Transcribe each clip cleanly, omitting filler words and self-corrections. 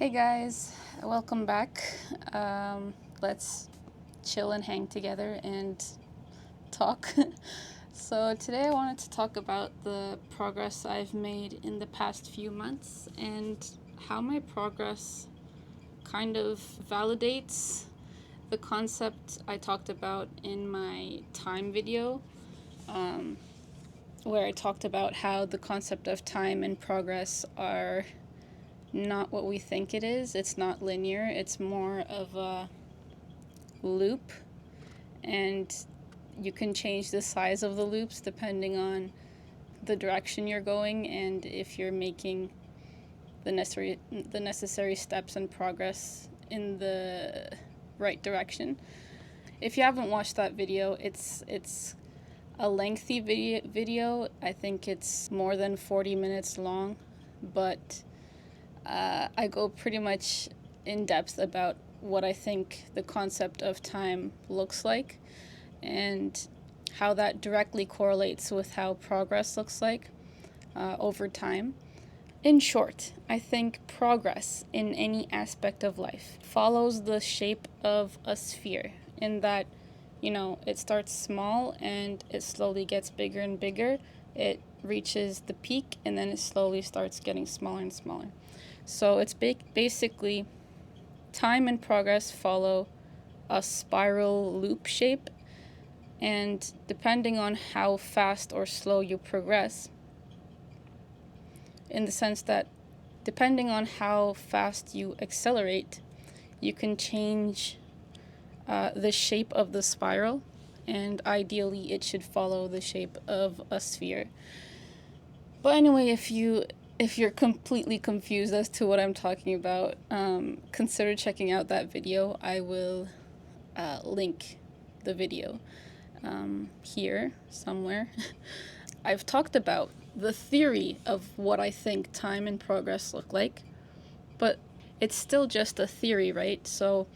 Hey guys, welcome back. Let's chill and hang together and talk. So, today I wanted to talk about the progress I've made in the past few months and how my progress kind of validates the concept I talked about in my time video, where I talked about how the concept of time and progress are not what we think it is. It's not linear, it's more of a loop, and you can change the size of the loops depending on the direction you're going and if you're making the necessary steps and progress in the right direction. If you haven't watched that video, it's a lengthy video. I think it's more than 40 minutes long, but I go pretty much in depth about what I think the concept of time looks like and how that directly correlates with how progress looks like over time. In short, I think progress in any aspect of life follows the shape of a sphere, in that, it starts small and it slowly gets bigger and bigger. It reaches the peak and then it slowly starts getting smaller and smaller. So it's basically time and progress follow a spiral loop shape, and depending on how fast or slow you progress, in the sense that depending on how fast you accelerate, you can change the shape of the spiral, and ideally it should follow the shape of a sphere. But anyway, if you're completely confused as to what I'm talking about, consider checking out that video. I will link the video here somewhere. I've talked about the theory of what I think time and progress look like, but it's still just a theory, right? So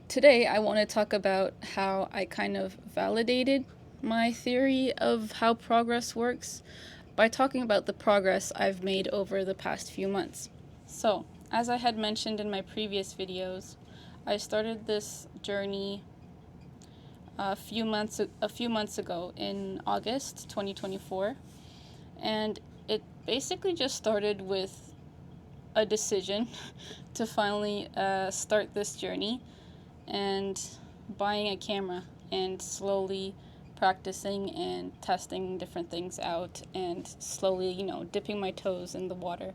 today I want to talk about how I kind of validated my theory of how progress works by talking about the progress I've made over the past few months. So, as I had mentioned in my previous videos, I started this journey a few months ago in August 2024, and it basically just started with a decision to finally start this journey and buying a camera and slowly practicing and testing different things out and slowly, dipping my toes in the water.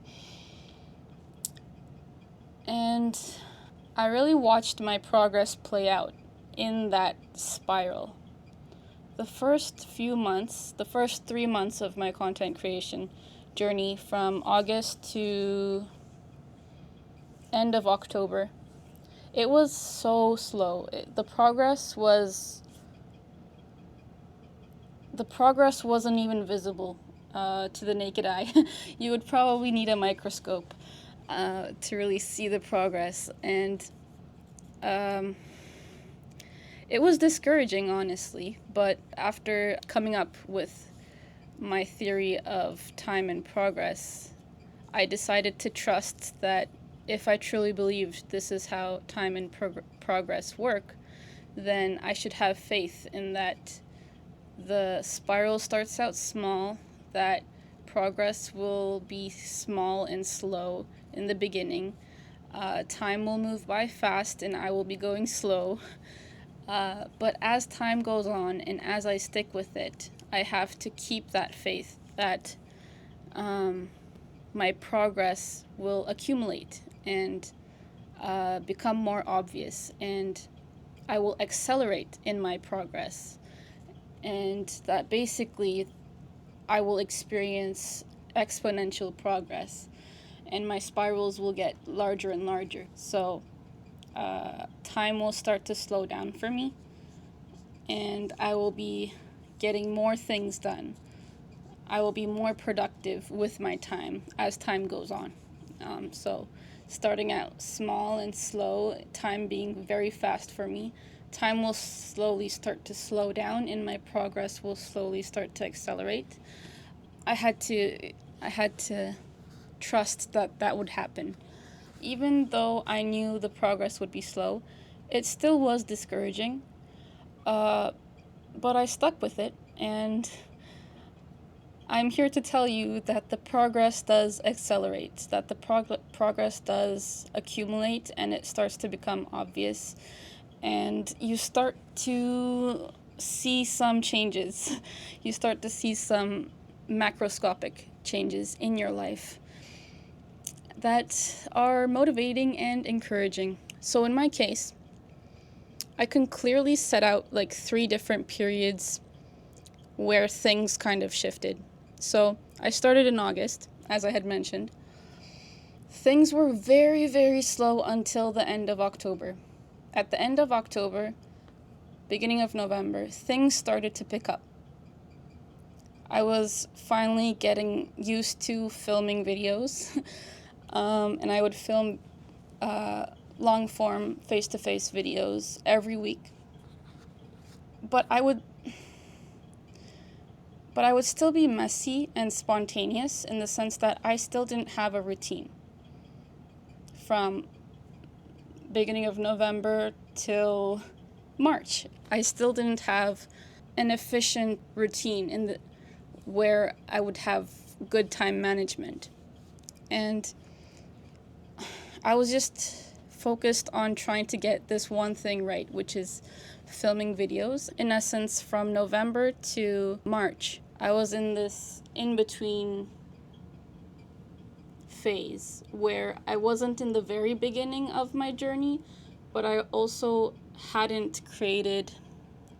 And I really watched my progress play out in that spiral. The first 3 months of my content creation journey, from August to end of October, it was so slow. The progress wasn't even visible to the naked eye. You would probably need a microscope to really see the progress, and it was discouraging, honestly. But after coming up with my theory of time and progress, I decided to trust that if I truly believed this is how time and progress work, then I should have faith in that the spiral starts out small, that progress will be small and slow in the beginning. Time will move by fast and I will be going slow. But as time goes on and as I stick with it, I have to keep that faith that my progress will accumulate and become more obvious, and I will accelerate in my progress, and that basically I will experience exponential progress and my spirals will get larger and larger. So time will start to slow down for me and I will be getting more things done. I will be more productive with my time as time goes on. So starting out small and slow, time being very fast for me, time will slowly start to slow down and my progress will slowly start to accelerate. I had to trust that would happen. even though I knew the progress would be slow, it still was discouraging. Uh, but I stuck with it, and I'm here to tell you that the progress does accelerate, that the progress does accumulate, and it starts to become obvious, and you start to see some changes. You start to see some macroscopic changes in your life that are motivating and encouraging. So in my case, I can clearly set out like 3 different periods where things kind of shifted. So I started in August, as I had mentioned. Things were very, very slow until the end of October. At the end of October, beginning of November, things started to pick up. I was finally getting used to filming videos, and I would film long form face to face videos every week. But I would still be messy and spontaneous in the sense that I still didn't have a routine. From beginning of November till March, I still didn't have an efficient routine where I would have good time management. And I was just focused on trying to get this one thing right, which is filming videos. In essence, from November to March, I was in this in-between phase where I wasn't in the very beginning of my journey, but I also hadn't created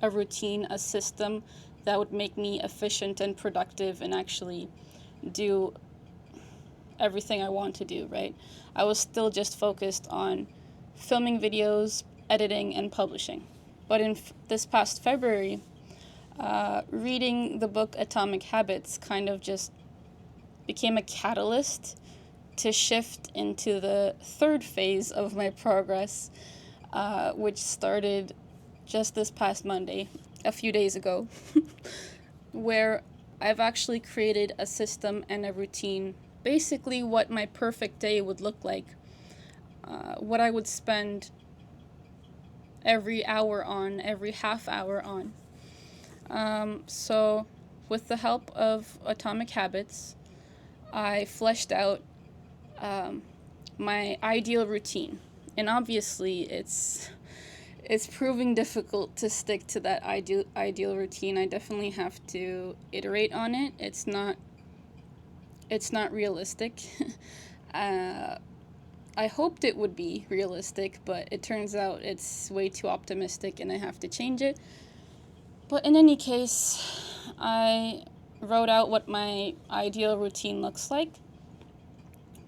a routine, a system that would make me efficient and productive and actually do everything I want to do, right? I was still just focused on filming videos, editing, and publishing. But in this past February, reading the book Atomic Habits kind of just became a catalyst to shift into the 3rd phase of my progress, which started just this past Monday, a few days ago, where I've actually created a system and a routine, basically what my perfect day would look like, what I would spend every hour on, every half hour on. So with the help of Atomic Habits, I fleshed out my ideal routine. And obviously it's proving difficult to stick to that ideal routine. I definitely have to iterate on it. It's not realistic. I hoped it would be realistic, but it turns out it's way too optimistic and I have to change it. But in any case, I wrote out what my ideal routine looks like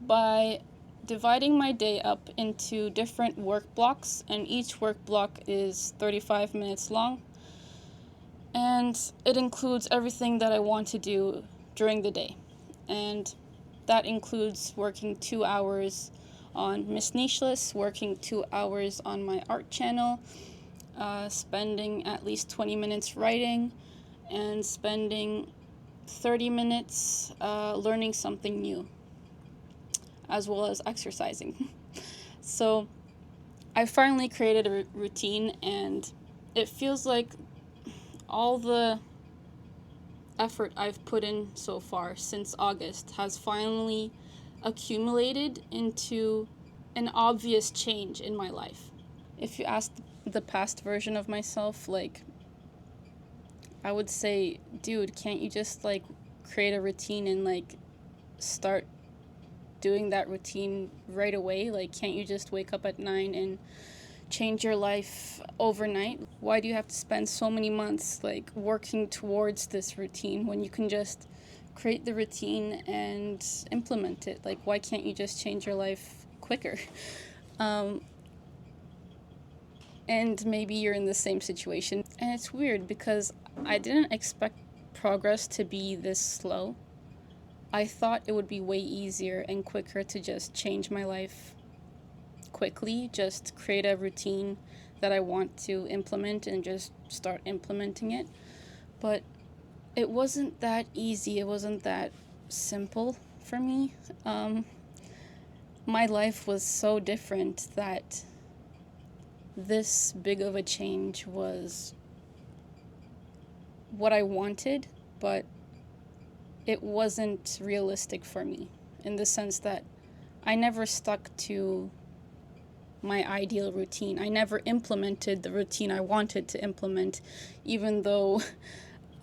by dividing my day up into different work blocks, and each work block is 35 minutes long, and it includes everything that I want to do during the day. And that includes working 2 hours on Miss Nicheless, working 2 hours on my art channel, spending at least 20 minutes writing, and spending 30 minutes learning something new, as well as exercising. So I finally created a routine, and it feels like all the effort I've put in so far since August has finally accumulated into an obvious change in my life. If you ask the past version of myself, like, I would say, dude, can't you just like create a routine and like start doing that routine right away? Like, can't you just wake up at 9 and change your life overnight? Why do you have to spend so many months like working towards this routine when you can just create the routine and implement it? Like, why can't you just change your life quicker? And maybe you're in the same situation. And it's weird because I didn't expect progress to be this slow. I thought it would be way easier and quicker to just change my life quickly, just create a routine that I want to implement and just start implementing it. But it wasn't that easy. It wasn't that simple for me. my life was so different that this big of a change was what I wanted, but it wasn't realistic for me, in the sense that I never stuck to my ideal routine. I never implemented the routine I wanted to implement, even though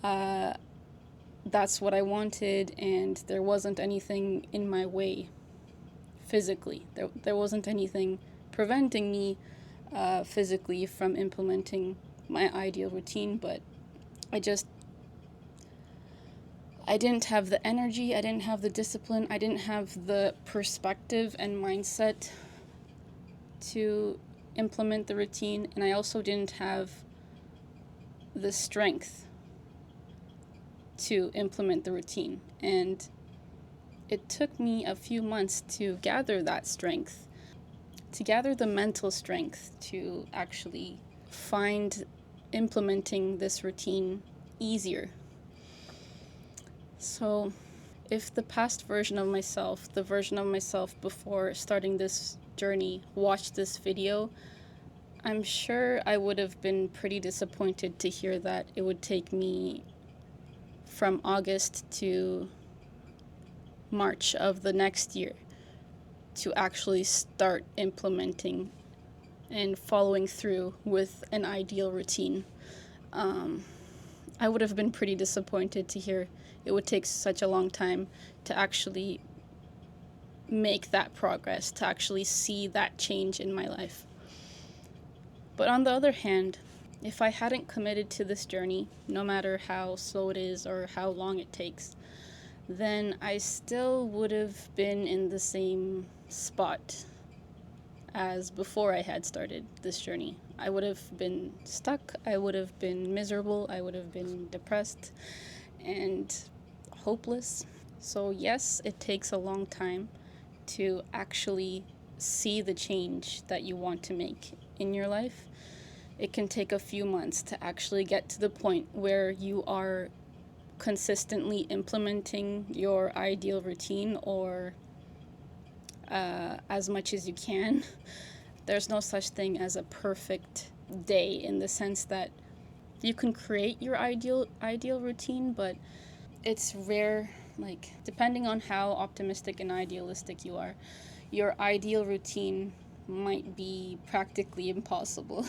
that's what I wanted, and there wasn't anything in my way physically. There wasn't anything preventing me physically from implementing my ideal routine, but I didn't have the energy, I didn't have the discipline, I didn't have the perspective and mindset to implement the routine, and I also didn't have the strength to implement the routine. And it took me a few months to gather that strength, to gather the mental strength to actually find implementing this routine easier. So if the past version of myself, the version of myself before starting this journey, watched this video, I'm sure I would have been pretty disappointed to hear that it would take me from August to March of the next year to actually start implementing and following through with an ideal routine. I would have been pretty disappointed to hear it would take such a long time to actually make that progress, to actually see that change in my life. But on the other hand, if I hadn't committed to this journey, no matter how slow it is or how long it takes, then I still would have been in the same spot as before I had started this journey. I would have been stuck, I would have been miserable, I would have been depressed and hopeless. So yes, it takes a long time to actually see the change that you want to make in your life. It can take a few months to actually get to the point where you are consistently implementing your ideal routine, or as much as you can. There's no such thing as a perfect day, in the sense that you can create your ideal routine, but it's rare. Like, depending on how optimistic and idealistic you are, your ideal routine might be practically impossible.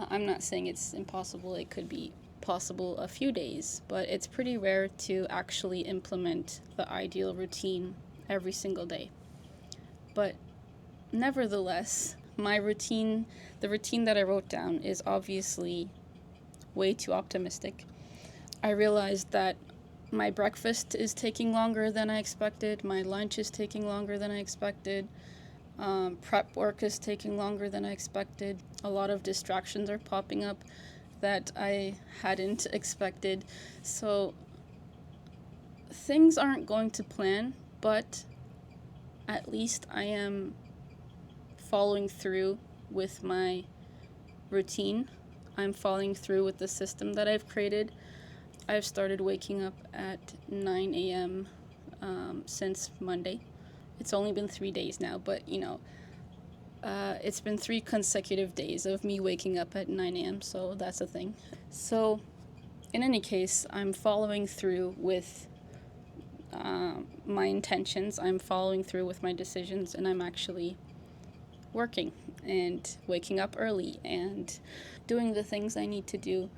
I'm not saying it's impossible, it could be possible a few days, but it's pretty rare to actually implement the ideal routine every single day. But nevertheless, my routine, the routine that I wrote down, is obviously way too optimistic. I realized that my breakfast is taking longer than I expected, my lunch is taking longer than I expected, prep work is taking longer than I expected. A lot of distractions are popping up that I hadn't expected. So things aren't going to plan, but at least I am following through with my routine. I'm following through with the system that I've created. I've started waking up at 9 a.m. Since Monday. It's only been 3 days now, but it's been 3 consecutive days of me waking up at 9 a.m., so that's a thing. So, in any case, I'm following through with my intentions, I'm following through with my decisions, and I'm actually working and waking up early and doing the things I need to do,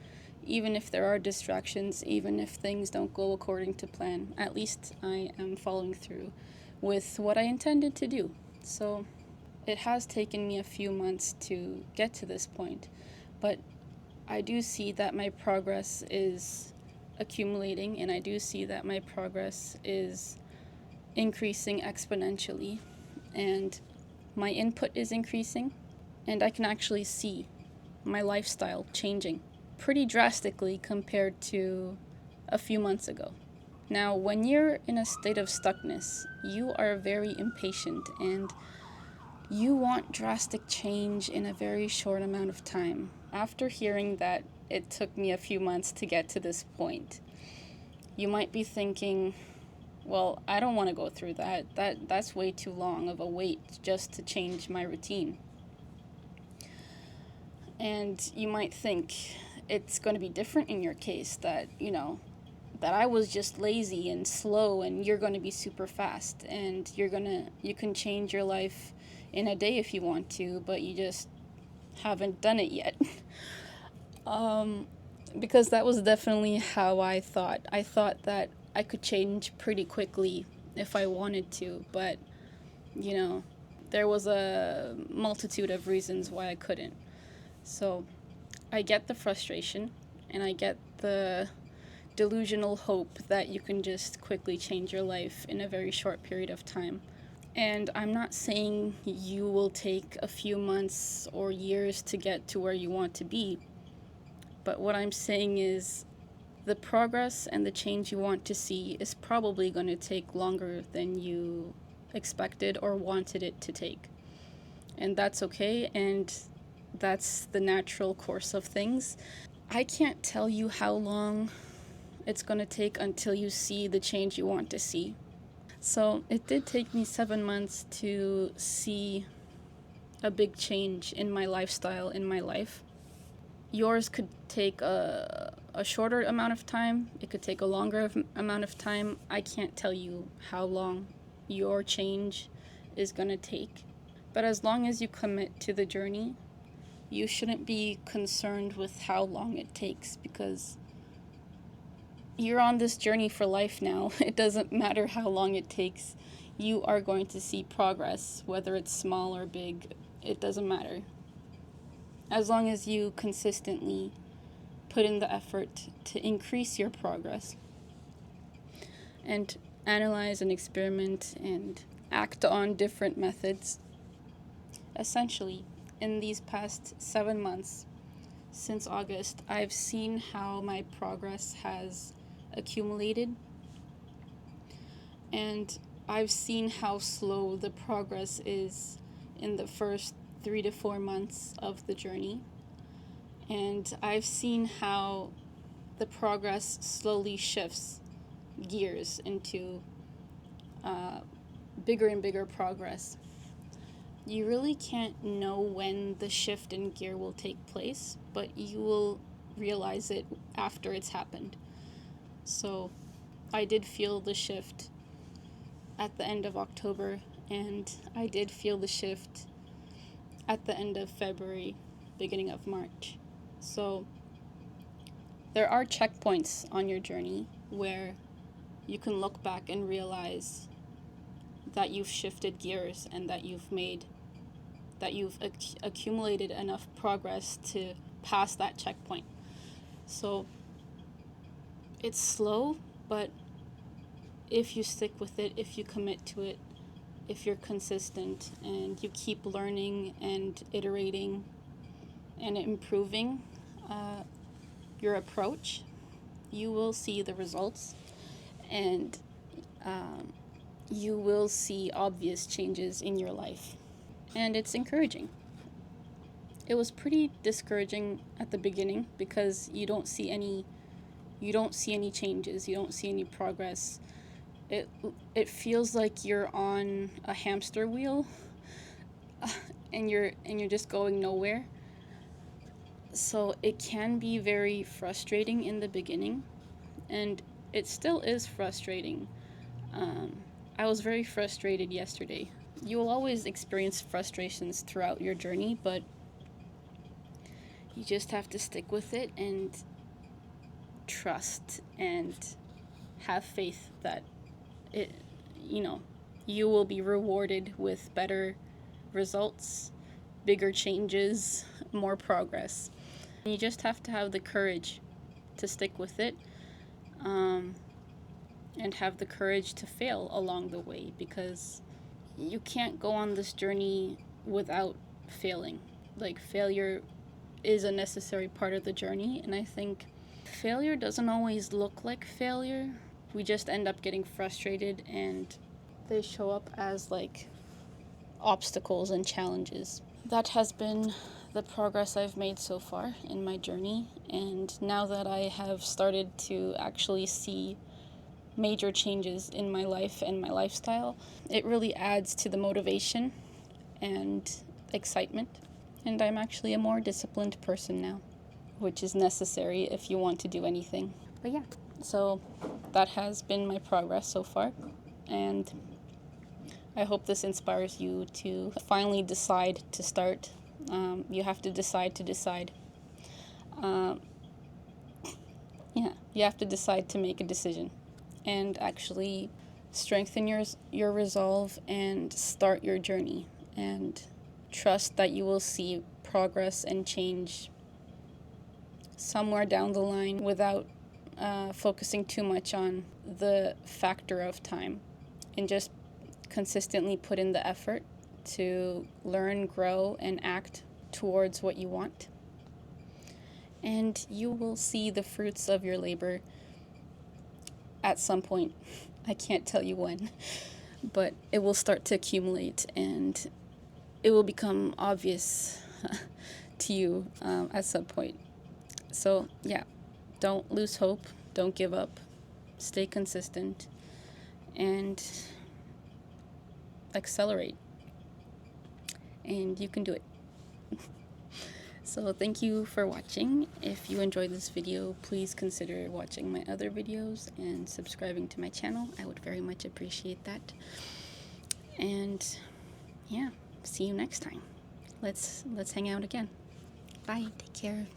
even if there are distractions, even if things don't go according to plan. At least I am following through with what I intended to do. So it has taken me a few months to get to this point, but I do see that my progress is accumulating, and I do see that my progress is increasing exponentially, and my input is increasing, and I can actually see my lifestyle changing pretty drastically compared to a few months ago. Now, when you're in a state of stuckness, you are very impatient and you want drastic change in a very short amount of time. After hearing that it took me a few months to get to this point, you might be thinking, Well, I don't want to go through that. That's way too long of a wait just to change my routine. And you might think it's going to be different in your case, that, that I was just lazy and slow, and you're going to be super fast, and you can change your life in a day if you want to, but you just haven't done it yet. um, because that was definitely how I thought. I thought that I could change pretty quickly if I wanted to, but, you know, there was a multitude of reasons why I couldn't. So I get the frustration, and I get the delusional hope that you can just quickly change your life in a very short period of time. And I'm not saying you will take a few months or years to get to where you want to be, but what I'm saying is the progress and the change you want to see is probably going to take longer than you expected or wanted it to take. And that's okay, and that's the natural course of things. I can't tell you how long it's going to take until you see the change you want to see. So it did take me 7 months to see a big change in my lifestyle, in my life. Yours could take a shorter amount of time. It could take a longer amount of time. I can't tell you how long your change is going to take. But as long as you commit to the journey, you shouldn't be concerned with how long it takes, because you're on this journey for life now. It doesn't matter how long it takes. You are going to see progress, whether it's small or big. It doesn't matter. As long as you consistently put in the effort to increase your progress and analyze and experiment and act on different methods. Essentially, in these past 7 months, since August, I've seen how my progress has accumulated, and I've seen how slow the progress is in the first 3 to 4 months of the journey, and I've seen how the progress slowly shifts gears into bigger and bigger progress. You really can't know when the shift in gear will take place, but you will realize it after it's happened. So I did feel the shift at the end of October, and I did feel the shift at the end of February, beginning of March. So there are checkpoints on your journey where you can look back and realize that you've shifted gears and that you've accumulated enough progress to pass that checkpoint. So it's slow, but if you stick with it, if you commit to it, if you're consistent and you keep learning and iterating and improving your approach, you will see the results, and you will see obvious changes in your life. And it's encouraging. It was pretty discouraging at the beginning because you don't see any changes, you don't see any progress. It feels like you're on a hamster wheel and you're just going nowhere. So it can be very frustrating in the beginning, and it still is frustrating. I was very frustrated yesterday. You will always experience frustrations throughout your journey, but you just have to stick with it and trust and have faith that it, you will be rewarded with better results, bigger changes, more progress. You just have to have the courage to stick with it, and have the courage to fail along the way, because you can't go on this journey without failing. Like, failure is a necessary part of the journey, and I think failure doesn't always look like failure. We just end up getting frustrated, and they show up as like obstacles and challenges. That has been the progress I've made so far in my journey, and now that I have started to actually see major changes in my life and my lifestyle, it really adds to the motivation and excitement. And I'm actually a more disciplined person now, which is necessary if you want to do anything. But yeah, so that has been my progress so far. And I hope this inspires you to finally decide to start. You have to decide to decide. Yeah, you have to decide to make a decision and actually strengthen your resolve and start your journey, and trust that you will see progress and change somewhere down the line without focusing too much on the factor of time, and just consistently put in the effort to learn, grow, and act towards what you want. And you will see the fruits of your labor at some point. I can't tell you when, but it will start to accumulate and it will become obvious to you at some point. So, yeah, don't lose hope, don't give up, stay consistent, and accelerate. And you can do it. So thank you for watching. If you enjoyed this video, please consider watching my other videos and subscribing to my channel. I would very much appreciate that. And yeah, see you next time. Let's hang out again. Bye. Take care.